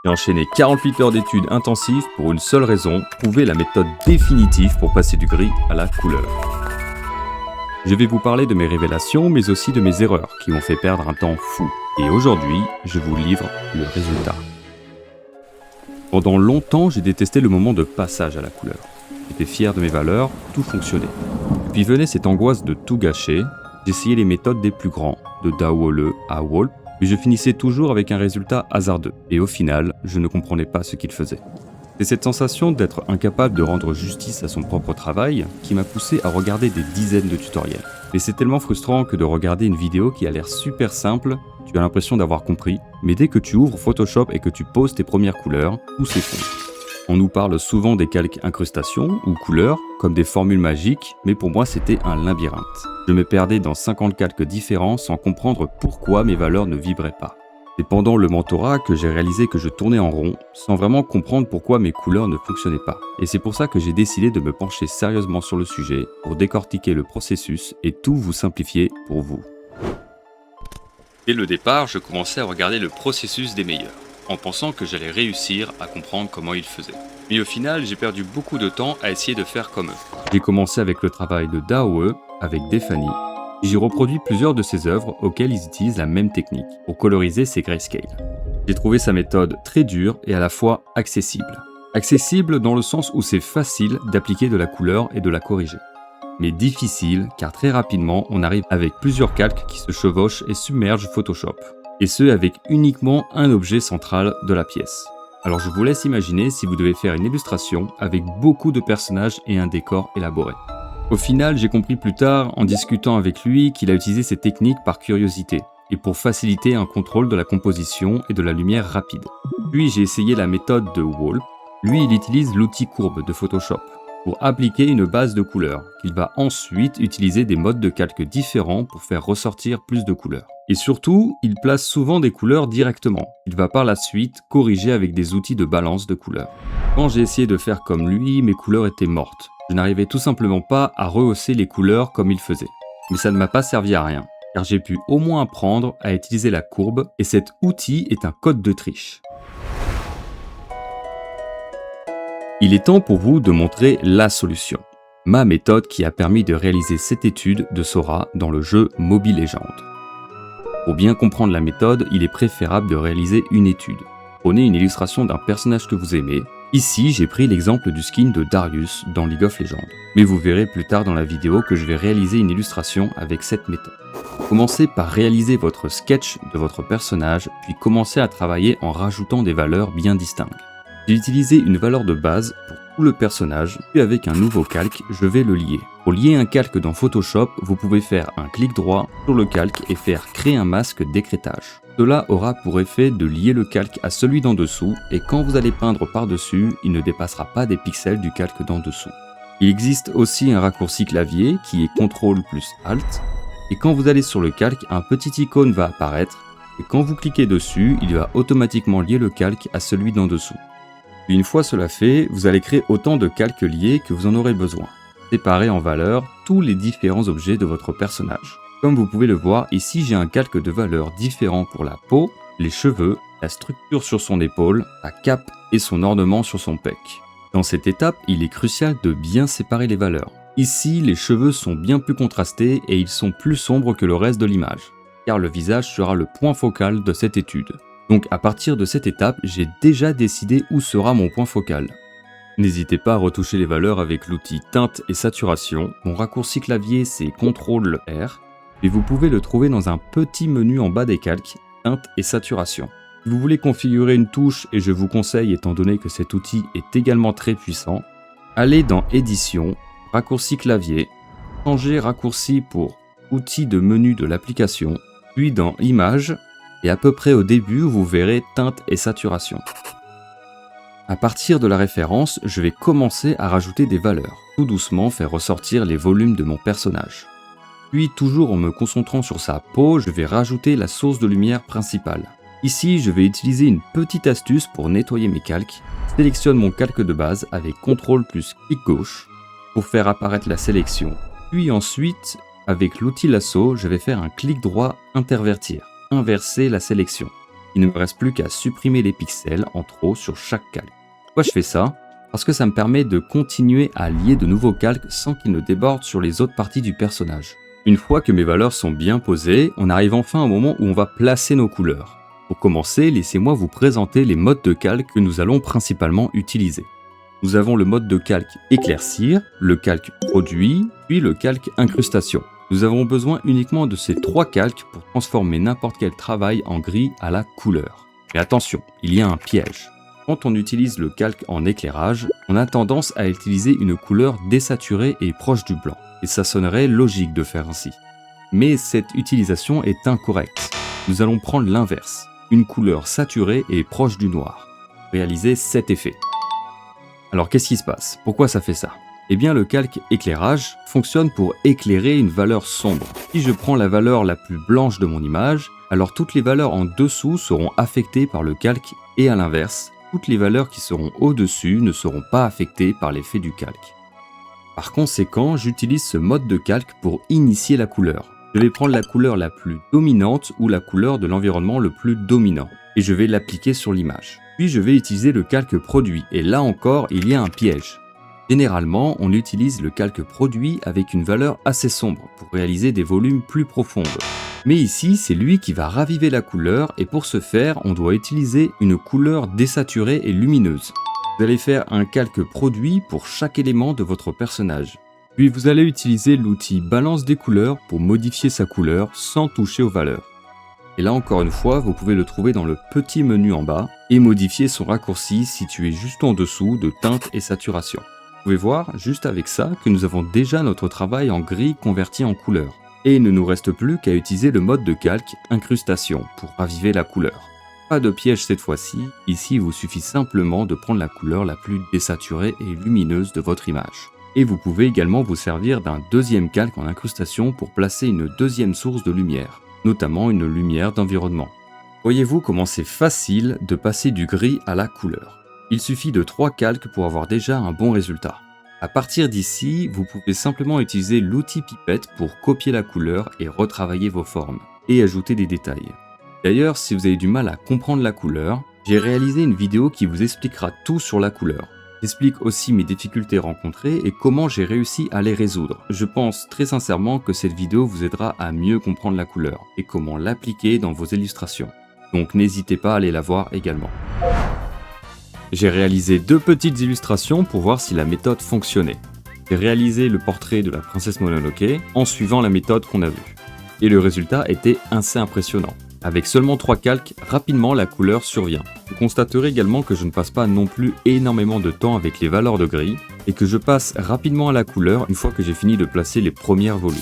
J'ai enchaîné 48 heures d'études intensives pour une seule raison, trouver la méthode définitive pour passer du gris à la couleur. Je vais vous parler de mes révélations, mais aussi de mes erreurs qui m'ont fait perdre un temps fou. Et aujourd'hui, je vous livre le résultat. Pendant longtemps, j'ai détesté le moment de passage à la couleur. J'étais fier de mes valeurs, tout fonctionnait. Puis venait cette angoisse de tout gâcher. J'essayais les méthodes des plus grands, de Dao-Le à Wolpe, mais je finissais toujours avec un résultat hasardeux. Et au final, je ne comprenais pas ce qu'ils faisaient. C'est cette sensation d'être incapable de rendre justice à son propre travail qui m'a poussé à regarder des dizaines de tutoriels. Mais c'est tellement frustrant que de regarder une vidéo qui a l'air super simple, tu as l'impression d'avoir compris, mais dès que tu ouvres Photoshop et que tu poses tes premières couleurs, tout s'effondre. On nous parle souvent des calques incrustations ou couleurs, comme des formules magiques, mais pour moi c'était un labyrinthe. Je me perdais dans 50 calques différents sans comprendre pourquoi mes valeurs ne vibraient pas. C'est pendant le mentorat que j'ai réalisé que je tournais en rond, sans vraiment comprendre pourquoi mes couleurs ne fonctionnaient pas. Et c'est pour ça que j'ai décidé de me pencher sérieusement sur le sujet, pour décortiquer le processus et tout vous simplifier pour vous. Dès le départ, je commençais à regarder le processus des meilleurs, en pensant que j'allais réussir à comprendre comment ils faisaient. Mais au final, j'ai perdu beaucoup de temps à essayer de faire comme eux. J'ai commencé avec le travail de Dao-Le, avec Defany, et j'ai reproduit plusieurs de ses œuvres auxquelles ils utilisent la même technique, pour coloriser ces grayscale. J'ai trouvé sa méthode très dure et à la fois accessible. Accessible dans le sens où c'est facile d'appliquer de la couleur et de la corriger. Mais difficile car très rapidement on arrive avec plusieurs calques qui se chevauchent et submergent Photoshop. Et ce avec uniquement un objet central de la pièce. Alors je vous laisse imaginer si vous devez faire une illustration avec beaucoup de personnages et un décor élaboré. Au final, j'ai compris plus tard en discutant avec lui qu'il a utilisé ces techniques par curiosité et pour faciliter un contrôle de la composition et de la lumière rapide. Puis j'ai essayé la méthode de Wolpe. Lui, il utilise l'outil courbe de Photoshop pour appliquer une base de couleurs, qu'il va ensuite utiliser des modes de calque différents pour faire ressortir plus de couleurs. Et surtout, il place souvent des couleurs directement. Il va par la suite corriger avec des outils de balance de couleurs. Quand j'ai essayé de faire comme lui, mes couleurs étaient mortes. Je n'arrivais tout simplement pas à rehausser les couleurs comme il faisait. Mais ça ne m'a pas servi à rien, car j'ai pu au moins apprendre à utiliser la courbe, et cet outil est un code de triche. Il est temps pour vous de montrer la solution. Ma méthode qui a permis de réaliser cette étude de Sora dans le jeu Mobile Legends. Pour bien comprendre la méthode, il est préférable de réaliser une étude. Prenez une illustration d'un personnage que vous aimez. Ici, j'ai pris l'exemple du skin de Darius dans League of Legends. Mais vous verrez plus tard dans la vidéo que je vais réaliser une illustration avec cette méthode. Commencez par réaliser votre sketch de votre personnage, puis commencez à travailler en rajoutant des valeurs bien distinctes. J'ai utilisé une valeur de base pour tout le personnage, puis avec un nouveau calque, je vais le lier. Pour lier un calque dans Photoshop, vous pouvez faire un clic droit sur le calque et faire créer un masque d'écrêtage. Cela aura pour effet de lier le calque à celui d'en dessous, et quand vous allez peindre par-dessus, il ne dépassera pas des pixels du calque d'en dessous. Il existe aussi un raccourci clavier qui est CTRL plus ALT, et quand vous allez sur le calque, un petit icône va apparaître, et quand vous cliquez dessus, il va automatiquement lier le calque à celui d'en dessous. Puis une fois cela fait, vous allez créer autant de calques liés que vous en aurez besoin. Séparez en valeurs tous les différents objets de votre personnage. Comme vous pouvez le voir, ici j'ai un calque de valeurs différents pour la peau, les cheveux, la structure sur son épaule, la cape et son ornement sur son pec. Dans cette étape, il est crucial de bien séparer les valeurs. Ici, les cheveux sont bien plus contrastés et ils sont plus sombres que le reste de l'image, car le visage sera le point focal de cette étude. Donc à partir de cette étape, j'ai déjà décidé où sera mon point focal. N'hésitez pas à retoucher les valeurs avec l'outil teinte et saturation. Mon raccourci clavier c'est CTRL R et vous pouvez le trouver dans un petit menu en bas des calques, teinte et saturation. Si vous voulez configurer une touche, et je vous conseille étant donné que cet outil est également très puissant, allez dans édition, raccourci clavier, changez raccourci pour outils de menu de l'application, puis dans images, et à peu près au début, vous verrez teinte et saturation. À partir de la référence, je vais commencer à rajouter des valeurs, tout doucement faire ressortir les volumes de mon personnage. Puis toujours en me concentrant sur sa peau, je vais rajouter la source de lumière principale. Ici, je vais utiliser une petite astuce pour nettoyer mes calques. Je sélectionne mon calque de base avec CTRL plus clic gauche pour faire apparaître la sélection. Puis ensuite, avec l'outil lasso, je vais faire un clic droit intervertir. Inverser la sélection. Il ne me reste plus qu'à supprimer les pixels en trop sur chaque calque. Pourquoi je fais ça? Parce que ça me permet de continuer à lier de nouveaux calques sans qu'ils ne débordent sur les autres parties du personnage. Une fois que mes valeurs sont bien posées, on arrive enfin au moment où on va placer nos couleurs. Pour commencer, laissez-moi vous présenter les modes de calque que nous allons principalement utiliser. Nous avons le mode de calque éclaircir, le calque produit, puis le calque incrustation. Nous avons besoin uniquement de ces 3 calques pour transformer n'importe quel travail en gris à la couleur. Mais attention, il y a un piège. Quand on utilise le calque en éclairage, on a tendance à utiliser une couleur désaturée et proche du blanc. Et ça sonnerait logique de faire ainsi. Mais cette utilisation est incorrecte. Nous allons prendre l'inverse, une couleur saturée et proche du noir. Réaliser cet effet. Alors qu'est-ce qui se passe? Pourquoi ça fait ça? Eh bien le calque éclairage fonctionne pour éclairer une valeur sombre. Si je prends la valeur la plus blanche de mon image, alors toutes les valeurs en dessous seront affectées par le calque et à l'inverse, toutes les valeurs qui seront au-dessus ne seront pas affectées par l'effet du calque. Par conséquent, j'utilise ce mode de calque pour initier la couleur. Je vais prendre la couleur la plus dominante ou la couleur de l'environnement le plus dominant et je vais l'appliquer sur l'image. Puis je vais utiliser le calque produit et là encore il y a un piège. Généralement, on utilise le calque produit avec une valeur assez sombre pour réaliser des volumes plus profondes. Mais ici, c'est lui qui va raviver la couleur et pour ce faire, on doit utiliser une couleur désaturée et lumineuse. Vous allez faire un calque produit pour chaque élément de votre personnage. Puis vous allez utiliser l'outil balance des couleurs pour modifier sa couleur sans toucher aux valeurs. Et là encore une fois, vous pouvez le trouver dans le petit menu en bas et modifier son raccourci situé juste en dessous de teinte et saturation. Vous pouvez voir juste avec ça que nous avons déjà notre travail en gris converti en couleur. Et il ne nous reste plus qu'à utiliser le mode de calque incrustation pour raviver la couleur. Pas de piège cette fois-ci, ici il vous suffit simplement de prendre la couleur la plus désaturée et lumineuse de votre image. Et vous pouvez également vous servir d'un deuxième calque en incrustation pour placer une deuxième source de lumière, notamment une lumière d'environnement. Voyez-vous comment c'est facile de passer du gris à la couleur. Il suffit de 3 calques pour avoir déjà un bon résultat. À partir d'ici, vous pouvez simplement utiliser l'outil pipette pour copier la couleur et retravailler vos formes, et ajouter des détails. D'ailleurs, si vous avez du mal à comprendre la couleur, j'ai réalisé une vidéo qui vous expliquera tout sur la couleur. J'explique aussi mes difficultés rencontrées et comment j'ai réussi à les résoudre. Je pense très sincèrement que cette vidéo vous aidera à mieux comprendre la couleur et comment l'appliquer dans vos illustrations. Donc n'hésitez pas à aller la voir également. J'ai réalisé 2 petites illustrations pour voir si la méthode fonctionnait. J'ai réalisé le portrait de la princesse Mononoke en suivant la méthode qu'on a vue. Et le résultat était assez impressionnant. Avec seulement 3 calques, rapidement la couleur survient. Vous constaterez également que je ne passe pas non plus énormément de temps avec les valeurs de gris et que je passe rapidement à la couleur une fois que j'ai fini de placer les premières volumes.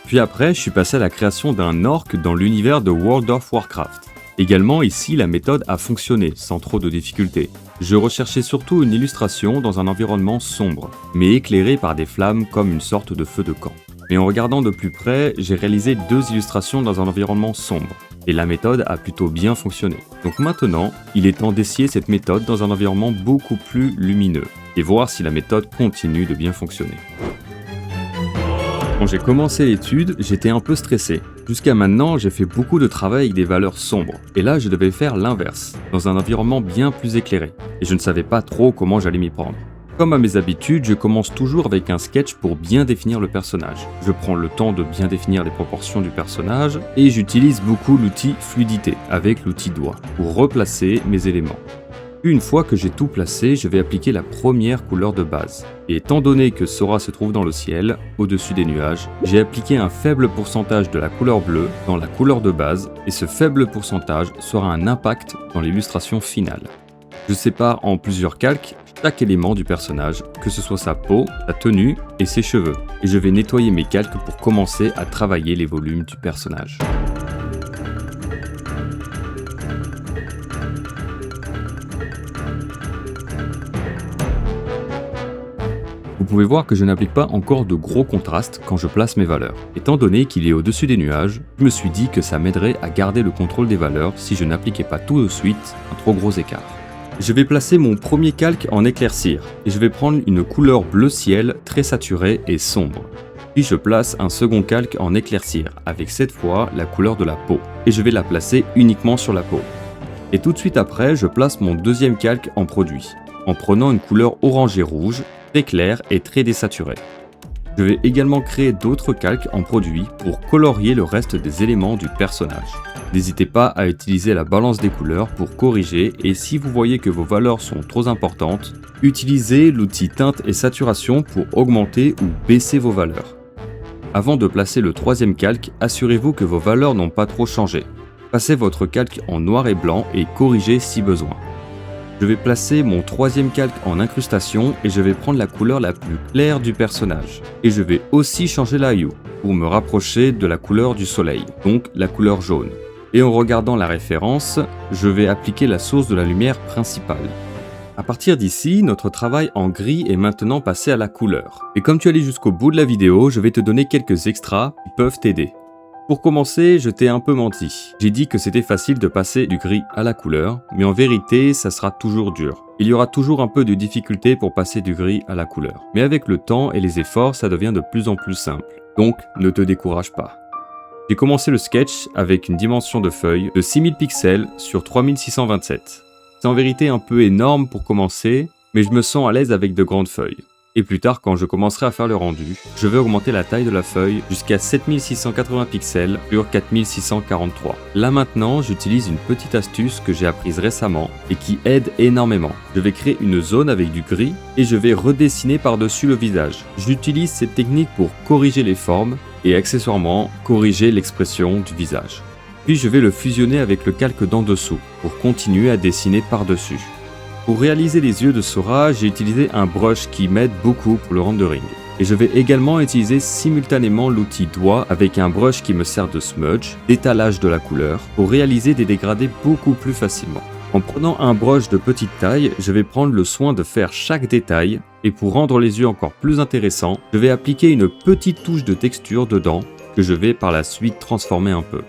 Puis après, je suis passé à la création d'un orc dans l'univers de World of Warcraft. Également ici, la méthode a fonctionné sans trop de difficultés. Je recherchais surtout une illustration dans un environnement sombre, mais éclairé par des flammes comme une sorte de feu de camp. Mais en regardant de plus près, j'ai réalisé 2 illustrations dans un environnement sombre. Et la méthode a plutôt bien fonctionné. Donc maintenant, il est temps d'essayer cette méthode dans un environnement beaucoup plus lumineux et voir si la méthode continue de bien fonctionner. Quand j'ai commencé l'étude, j'étais un peu stressé. Jusqu'à maintenant, j'ai fait beaucoup de travail avec des valeurs sombres. Et là, je devais faire l'inverse, dans un environnement bien plus éclairé. Et je ne savais pas trop comment j'allais m'y prendre. Comme à mes habitudes, je commence toujours avec un sketch pour bien définir le personnage. Je prends le temps de bien définir les proportions du personnage et j'utilise beaucoup l'outil fluidité avec l'outil doigt pour replacer mes éléments. Une fois que j'ai tout placé, je vais appliquer la première couleur de base. Et étant donné que Sora se trouve dans le ciel, au-dessus des nuages, j'ai appliqué un faible pourcentage de la couleur bleue dans la couleur de base et ce faible pourcentage sera un impact dans l'illustration finale. Je sépare en plusieurs calques chaque élément du personnage, que ce soit sa peau, sa tenue et ses cheveux. Et je vais nettoyer mes calques pour commencer à travailler les volumes du personnage. Vous pouvez voir que je n'applique pas encore de gros contrastes quand je place mes valeurs. Étant donné qu'il est au-dessus des nuages, je me suis dit que ça m'aiderait à garder le contrôle des valeurs si je n'appliquais pas tout de suite un trop gros écart. Je vais placer mon premier calque en éclaircir et je vais prendre une couleur bleu ciel très saturée et sombre. Puis je place un second calque en éclaircir avec cette fois la couleur de la peau et je vais la placer uniquement sur la peau. Et tout de suite après, je place mon deuxième calque en produit, en prenant une couleur orangée rouge, très claire et très désaturée. Je vais également créer d'autres calques en produit pour colorier le reste des éléments du personnage. N'hésitez pas à utiliser la balance des couleurs pour corriger et si vous voyez que vos valeurs sont trop importantes, utilisez l'outil teinte et saturation pour augmenter ou baisser vos valeurs. Avant de placer le troisième calque, assurez-vous que vos valeurs n'ont pas trop changé. Passez votre calque en noir et blanc et corrigez si besoin. Je vais placer mon troisième calque en incrustation et je vais prendre la couleur la plus claire du personnage. Et je vais aussi changer la hue pour me rapprocher de la couleur du soleil, donc la couleur jaune. Et en regardant la référence, je vais appliquer la source de la lumière principale. À partir d'ici, notre travail en gris est maintenant passé à la couleur. Et comme tu allais jusqu'au bout de la vidéo, je vais te donner quelques extras qui peuvent t'aider. Pour commencer, je t'ai un peu menti. J'ai dit que c'était facile de passer du gris à la couleur, mais en vérité, ça sera toujours dur. Il y aura toujours un peu de difficulté pour passer du gris à la couleur. Mais avec le temps et les efforts, ça devient de plus en plus simple. Donc, ne te décourage pas. J'ai commencé le sketch avec une dimension de feuille de 6000 pixels sur 3627. C'est en vérité un peu énorme pour commencer, mais je me sens à l'aise avec de grandes feuilles. Et plus tard, quand je commencerai à faire le rendu, je vais augmenter la taille de la feuille jusqu'à 7680 pixels sur 4643. Là maintenant, j'utilise une petite astuce que j'ai apprise récemment et qui aide énormément. Je vais créer une zone avec du gris et je vais redessiner par-dessus le visage. J'utilise cette technique pour corriger les formes et accessoirement corriger l'expression du visage. Puis je vais le fusionner avec le calque d'en dessous pour continuer à dessiner par-dessus. Pour réaliser les yeux de Sora, j'ai utilisé un brush qui m'aide beaucoup pour le rendering. Et je vais également utiliser simultanément l'outil doigt avec un brush qui me sert de smudge, d'étalage de la couleur, pour réaliser des dégradés beaucoup plus facilement. En prenant un brush de petite taille, je vais prendre le soin de faire chaque détail, et pour rendre les yeux encore plus intéressants, je vais appliquer une petite touche de texture dedans, que je vais par la suite transformer un peu.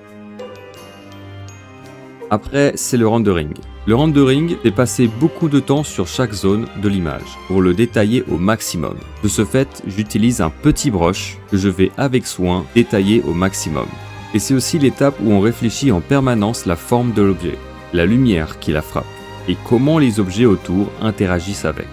Après, c'est le rendering. Le rendering, c'est passer beaucoup de temps sur chaque zone de l'image pour le détailler au maximum. De ce fait, j'utilise un petit brush que je vais avec soin détailler au maximum. Et c'est aussi l'étape où on réfléchit en permanence la forme de l'objet, la lumière qui la frappe et comment les objets autour interagissent avec.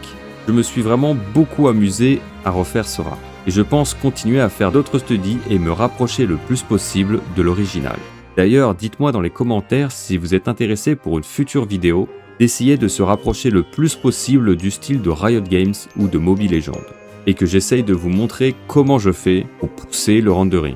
Je me suis vraiment beaucoup amusé à refaire Sora et je pense continuer à faire d'autres studies et me rapprocher le plus possible de l'original. D'ailleurs, dites-moi dans les commentaires si vous êtes intéressé pour une future vidéo d'essayer de se rapprocher le plus possible du style de Riot Games ou de Mobile Legends, et que j'essaye de vous montrer comment je fais pour pousser le rendering.